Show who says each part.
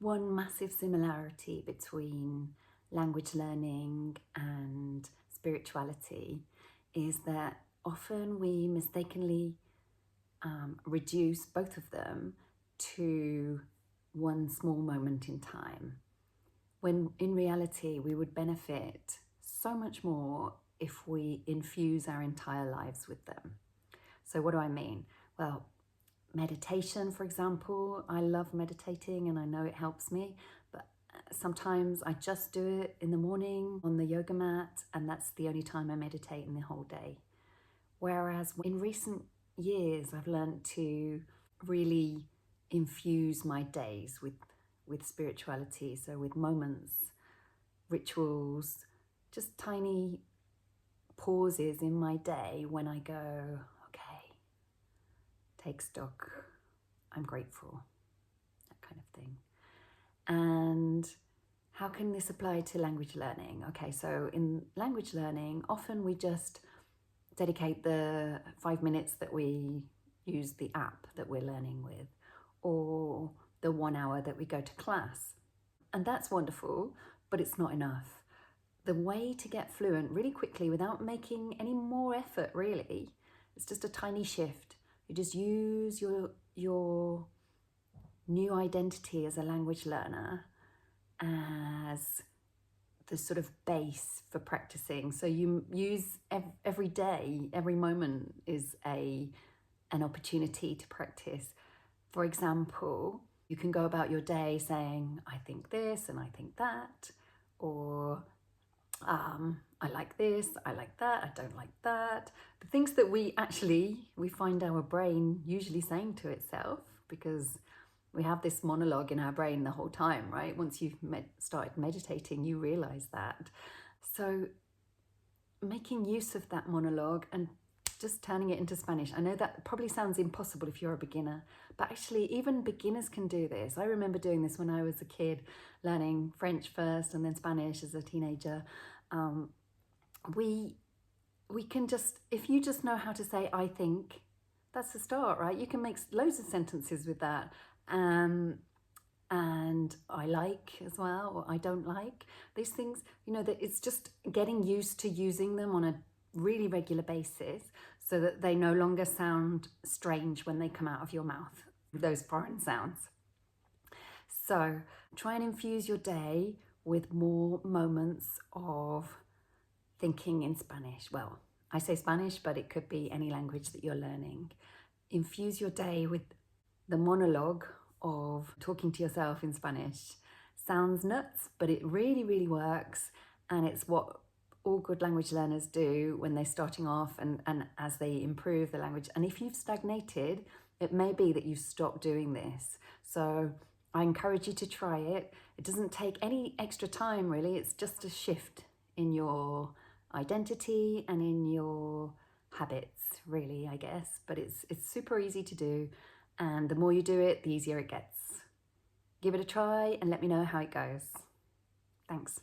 Speaker 1: One massive similarity between language learning and spirituality is that often we mistakenly reduce both of them to one small moment in time, when in reality we would benefit so much more if we infuse our entire lives with them. So what do I mean? Well, meditation, for example, I love meditating and I know it helps me, but sometimes I just do it in the morning on the yoga mat, and that's the only time I meditate in the whole day. Whereas in recent years, I've learned to really infuse my days with spirituality, so with moments, rituals, just tiny pauses in my day when I go, okay, take stock, I'm grateful, that kind of thing. And how can this apply to language learning? Okay, so in language learning, often we just dedicate the 5 minutes that we use the app that we're learning with, or the 1 hour that we go to class. And that's wonderful, but it's not enough. The way to get fluent really quickly without making any more effort really, it's just a tiny shift. You just use your new identity as a language learner as the sort of base for practicing. So you use every day, every moment is an opportunity to practice. For example, you can go about your day saying, I think this and I think that, or I like this, I like that, I don't like that. The things that we find our brain usually saying to itself, because we have this monologue in our brain the whole time, right? Once you've started meditating, you realize that. So making use of that monologue and just turning it into Spanish. I know that probably sounds impossible if you're a beginner, but actually even beginners can do this. I remember doing this when I was a kid, learning French first and then Spanish as a teenager. We can just, if you just know how to say I think, that's the start, right? You can make loads of sentences with that. And I like as well, or I don't like. These things, that it's just getting used to using them on a really regular basis so that they no longer sound strange when they come out of your mouth, those foreign sounds. So try and infuse your day with more moments of thinking in Spanish. Well, I say Spanish, but it could be any language that you're learning. Infuse your day with the monologue of talking to yourself in Spanish. Sounds nuts, but it really, really works. And it's what all good language learners do when they're starting off and as they improve the language. And if you've stagnated, it may be that you've stopped doing this. So I encourage you to try it. It doesn't take any extra time, really. It's just a shift in your identity and in your habits, really, I guess. But it's super easy to do. And the more you do it, the easier it gets. Give it a try and let me know how it goes. Thanks.